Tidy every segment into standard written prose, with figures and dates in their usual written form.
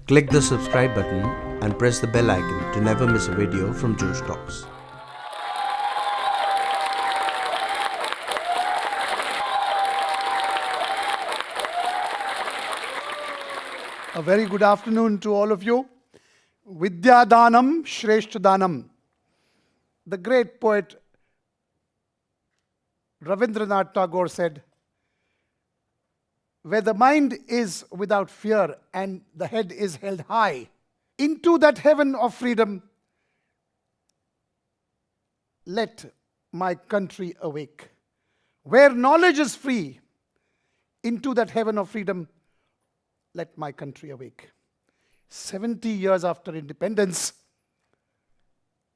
Click the subscribe button and press the bell icon to never miss a video from JoshTalks. A very good afternoon to all of you. Vidya Danam Shreshth Danam. The great poet Rabindranath Tagore said, where the mind is without fear and the head is held high, into that heaven of freedom, let my country awake. Where knowledge is free, into that heaven of freedom, let my country awake. 70 years after independence,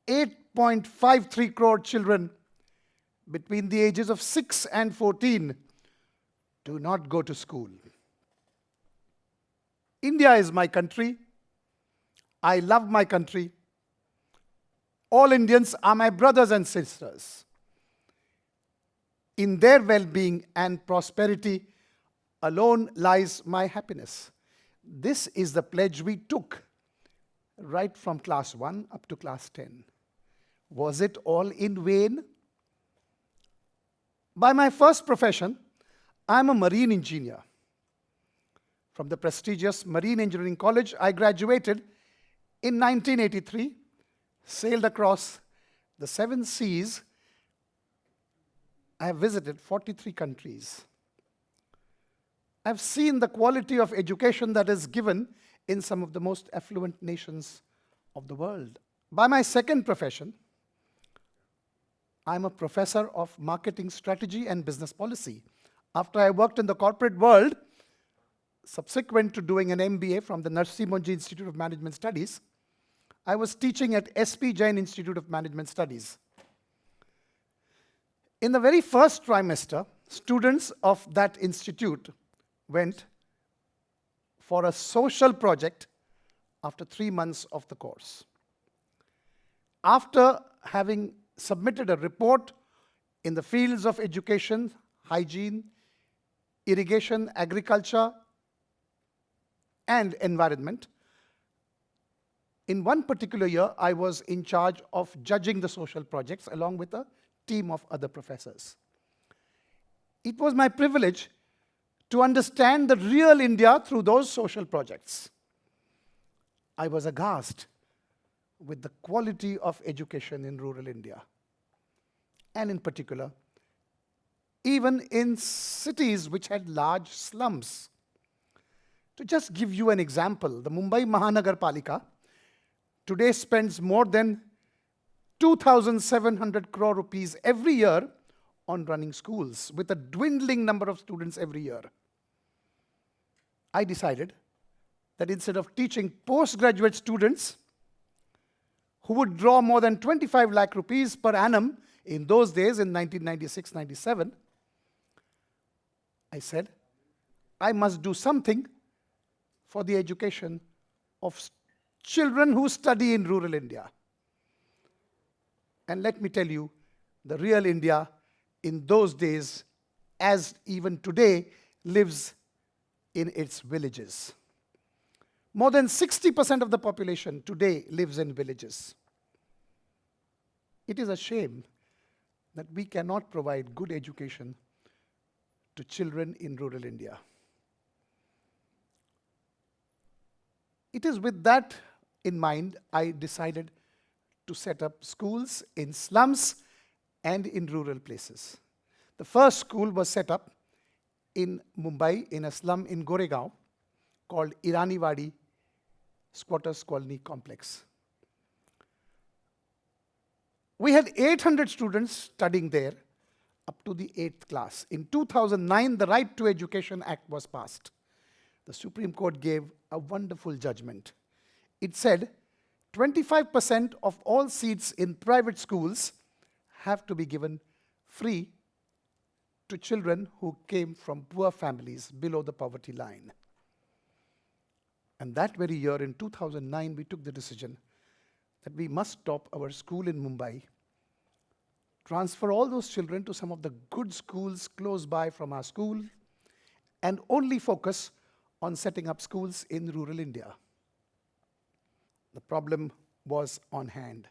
8.53 crore children between the ages of 6 and 14 do not go to school. India is my country. I love my country. All Indians are my brothers and sisters. In their well-being and prosperity alone lies my happiness. This is the pledge we took right from class 1 up to class 10. Was it all in vain? By my first profession, I am a marine engineer. From the prestigious Marine Engineering College, I graduated in 1983, sailed across the 7 seas. I have visited 43 countries. I have seen the quality of education that is given in some of the most affluent nations of the world. By my second profession, I am a professor of marketing strategy and business policy. After I worked in the corporate world, subsequent to doing an MBA from the Narsi Monji Institute of Management Studies, I was teaching at SP Jain Institute of Management Studies. In the very first trimester, students of that institute went for a social project after 3 months of the course. After having submitted a report in the fields of education, hygiene, irrigation, agriculture, and environment, in one particular year, I was in charge of judging the social projects along with a team of other professors. It was my privilege to understand the real India through those social projects. I was aghast with the quality of education in rural India, and in particular, even in cities which had large slums. To just give you an example, the Mumbai Mahanagarpalika today spends more than 2,700 crore rupees every year on running schools, with a dwindling number of students every year. I decided that instead of teaching postgraduate students who would draw more than 25 lakh rupees per annum in those days in 1996-97, I said, I must do something for the education of children who study in rural India. And let me tell you, the real India in those days, as even today, lives in its villages. More than 60% of the population today lives in villages. It is a shame that we cannot provide good education to children in rural India. It is with that in mind, I decided to set up schools in slums and in rural places. The first school was set up in Mumbai in a slum in Goregaon called Iraniwadi Squatters Colony Complex. We had 800 students studying there up to the 8th class. In 2009, the Right to Education Act was passed. The Supreme Court gave a wonderful judgment. It said 25% of all seats in private schools have to be given free to children who came from poor families below the poverty line. And that very year, in 2009, we took the decision that we must stop our school in Mumbai, transfer all those children to some of the good schools close by from our school, and only focus on setting up schools in rural India. The problem was on hand.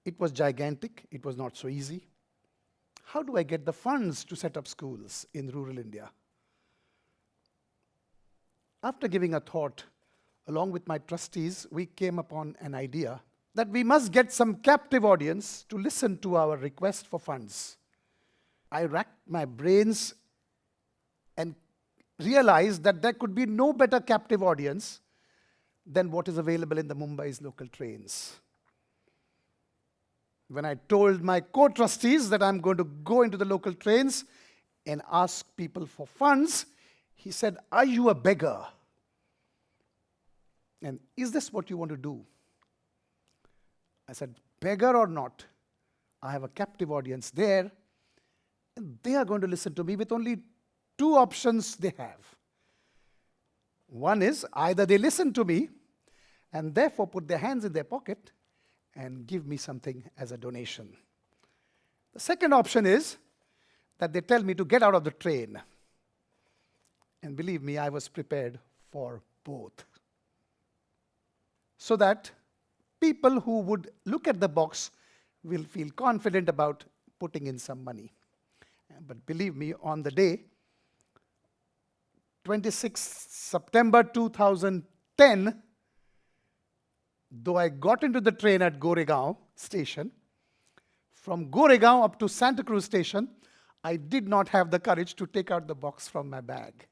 It was gigantic. It was not so easy. How do I get the funds to set up schools in rural India? After giving a thought, along with my trustees, we came upon an idea that we must get some captive audience to listen to our request for funds. I racked my brains and realized that there could be no better captive audience than what is available in the Mumbai's local trains. When I told my co-trustees that I'm going to go into the local trains and ask people for funds, he said, "Are you a beggar? And is this what you want to do?" I said, "Beggar or not, I have a captive audience there, and they are going to listen to me with only two options they have. One is either they listen to me and therefore put their hands in their pocket and give me something as a donation. The second option is that they tell me to get out of the train." And believe me, I was prepared for both. So that people who would look at the box will feel confident about putting in some money. But believe me, on the day, 26th September 2010, though I got into the train at Goregaon station, from Goregaon up to Santa Cruz station, I did not have the courage to take out the box from my bag.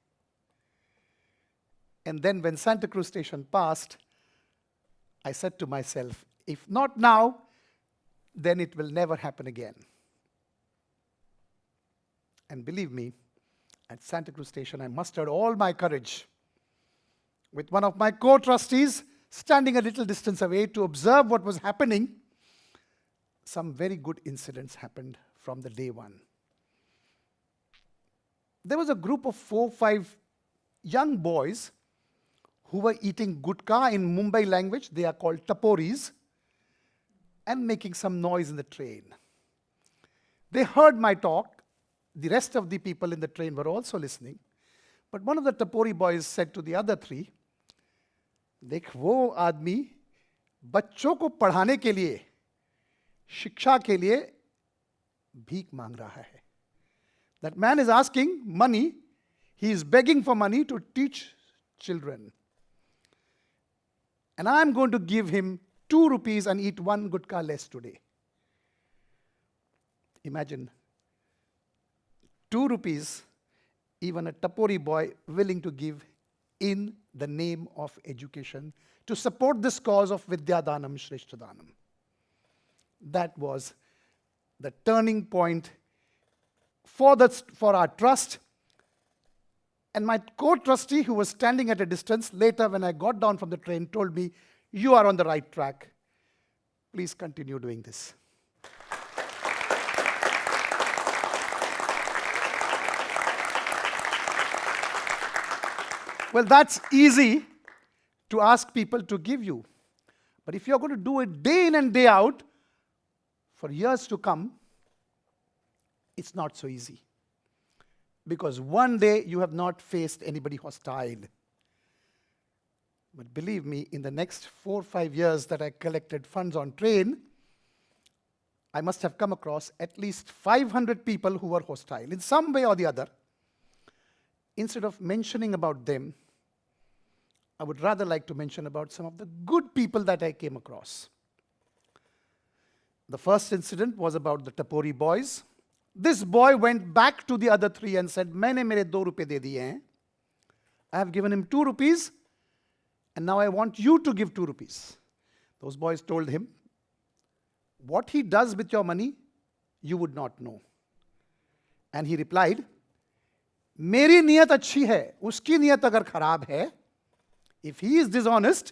And then when Santa Cruz station passed, I said to myself, if not now, then it will never happen again. And believe me, at Santa Cruz station, I mustered all my courage with one of my co-trustees standing a little distance away to observe what was happening. Some very good incidents happened from the day one. There was a group of 4-5 young boys who were eating gutka. In Mumbai language, they are called taporis, and making some noise in the train. They heard my talk. The rest of the people in the train were also listening. But one of the Tapori boys said to the other three, "देख वो आदमी बच्चों को पढ़ाने के लिए, शिक्षा के लिए भीख मांग रहा है. That man is asking money. He is begging for money to teach children. And I'm going to give him 2 rupees and eat 1 gutka less today." Imagine, 2 rupees, even a Tapori boy willing to give in the name of education to support this cause of Vidyadanam Shreshtadanam. That was the turning point for our trust. And my co-trustee, who was standing at a distance, later when I got down from the train, told me, "You are on the right track. Please continue doing this." Well, that's easy to ask people to give you. But if you're going to do it day in and day out for years to come, it's not so easy. Because one day you have not faced anybody hostile. But believe me, in the next 4 or 5 years that I collected funds on train, I must have come across at least 500 people who were hostile in some way or the other. Instead of mentioning about them, I would rather like to mention about some of the good people that I came across. The first incident was about the Tapori Boys. This boy went back to the other 3 and said, "मैंने मेरे 2 रुपए दे दिए हैं. I have given him 2 rupees, and now I want you to give 2 rupees. Those boys told him, "What he does with your money, you would not know." And he replied, "मेरी नियत अच्छी है, उसकी नियत अगर खराब है, if he is dishonest,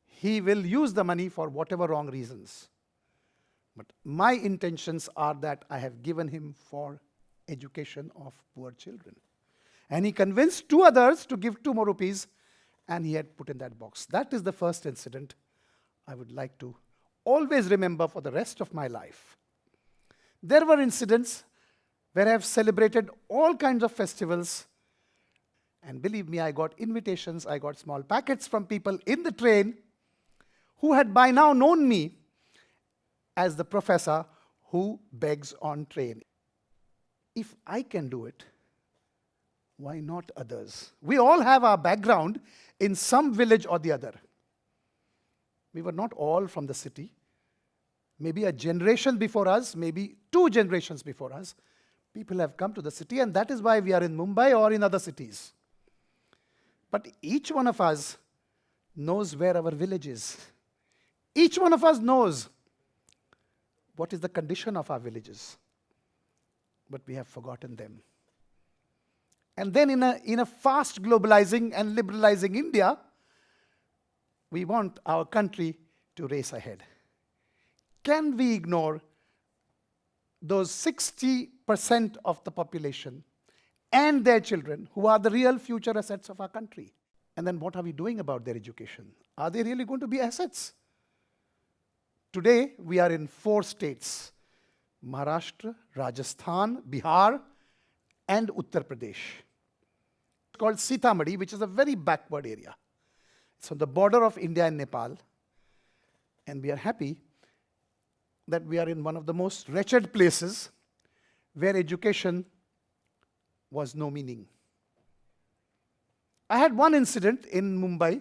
he will use the money for whatever wrong reasons. But my intentions are that I have given him for education of poor children." And he convinced 2 others to give 2 more rupees, and he had put in that box. That is the first incident I would like to always remember for the rest of my life. There were incidents where I have celebrated all kinds of festivals, and believe me, I got invitations, I got small packets from people in the train, who had by now known me as the professor who begs on train. If I can do it, why not others? We all have our background in some village or the other. We were not all from the city. Maybe a generation before us, maybe 2 generations before us, people have come to the city, and that is why we are in Mumbai or in other cities. But each one of us knows where our village is. Each one of us knows what is the condition of our villages. But we have forgotten them. And then in a fast globalizing and liberalizing India, we want our country to race ahead. Can we ignore those 60% of the population and their children who are the real future assets of our country? And then what are we doing about their education? Are they really going to be assets? Today, we are in 4 states: Maharashtra, Rajasthan, Bihar, and Uttar Pradesh. It's called Sitamarhi, which is a very backward area. It's on the border of India and Nepal. And we are happy that we are in one of the most wretched places where education was no meaning. I had one incident in Mumbai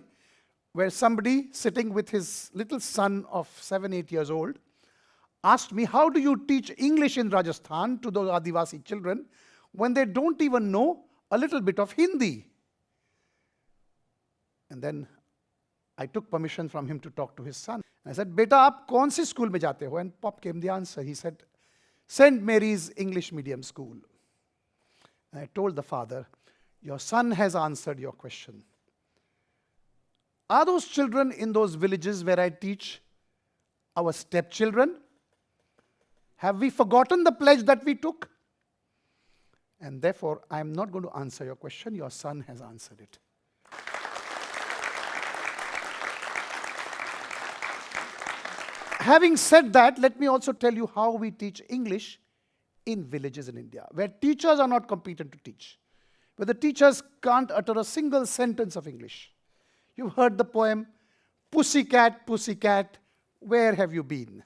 where somebody sitting with his little son of 7, 8 years old asked me, how do you teach English in Rajasthan to those Adivasi children when they don't even know a little bit of Hindi? And then I took permission from him to talk to his son. I said, Beta, aap kaun si school mein jate ho? And pop came the answer. He said, St. Mary's English Medium School. And I told the father, your son has answered your question. Are those children in those villages where I teach our stepchildren? Have we forgotten the pledge that we took? And therefore, I am not going to answer your question. Your son has answered it. Having said that, let me also tell you how we teach English in villages in India, where teachers are not competent to teach, where the teachers can't utter a single sentence of English. You've heard the poem, Pussycat, Pussycat, where have you been?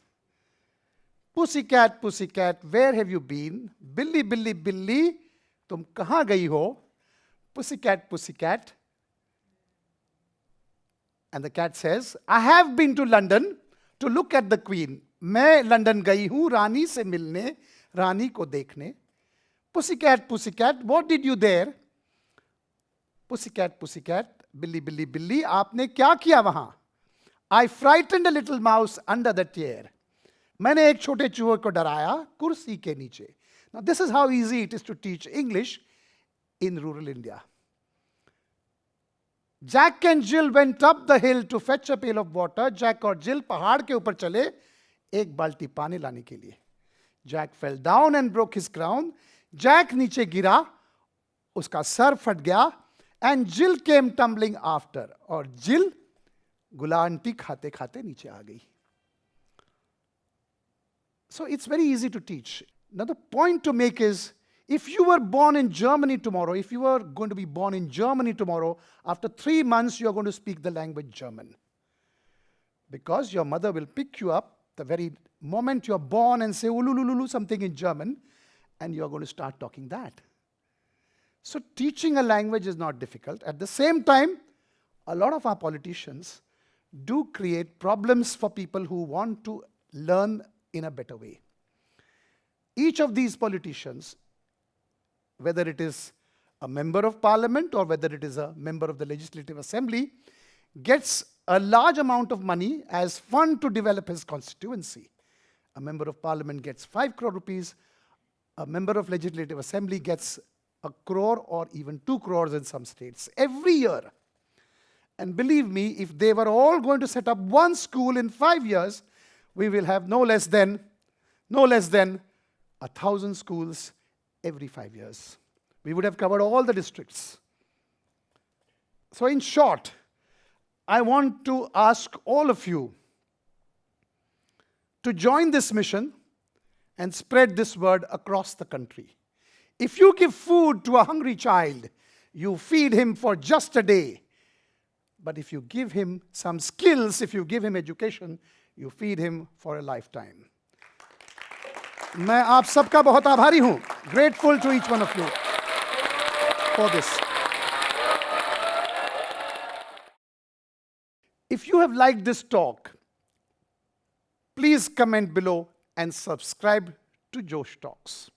Pussycat, Pussycat, where have you been? Billy, Billy, Billy, tum kahan gayi ho? Pussycat, Pussycat. And the cat says, I have been to London to look at the Queen. मैं London गई हूँ रानी से मिलने, रानी को देखने. Pussycat, Pussycat, what did you there? Pussycat, Pussycat, Billy, Billy, Billy, आपने क्या किया वहाँ? I frightened a little mouse under the chair. मैंने एक छोटे चूहे को डराया कुर्सी के नीचे. Now this is how easy it is to teach English in rural India. Jack and Jill went up the hill to fetch a pail of water. Jack और Jill पहाड़ के ऊपर चले एक बाल्टी पानी लाने के लिए. Jack fell down and broke his crown. Jack नीचे गिरा, उसका सर फट गया. And Jill came tumbling after. और Jill गुलांटी खाते खाते नीचे आ गई. So it's very easy to teach. Now the point to make is, if you were born in Germany tomorrow, if you were going to be born in Germany tomorrow, after 3 months you are going to speak the language German. Because your mother will pick you up the very moment you are born and say ululululu something in German, and you are going to start talking that. So teaching a language is not difficult. At the same time, a lot of our politicians do create problems for people who want to learn in a better way. Each of these politicians, whether it is a member of parliament or whether it is a member of the legislative assembly, gets a large amount of money as fund to develop his constituency. A member of parliament gets 5 crore rupees. A member of legislative assembly gets 1 crore or even 2 crores in some states every year. And believe me, if they were all going to set up one school in 5 years, we will have no less than 1,000 schools every 5 years. We would have covered all the districts. So in short, I want to ask all of you to join this mission and spread this word across the country. If you give food to a hungry child, you feed him for just a day. But if you give him some skills, if you give him education, you feed him for a lifetime. मैं आप सबका बहुत आभारी हूं. Grateful to each one of you for this. If you have liked this talk, please comment below and subscribe to JoshTalks.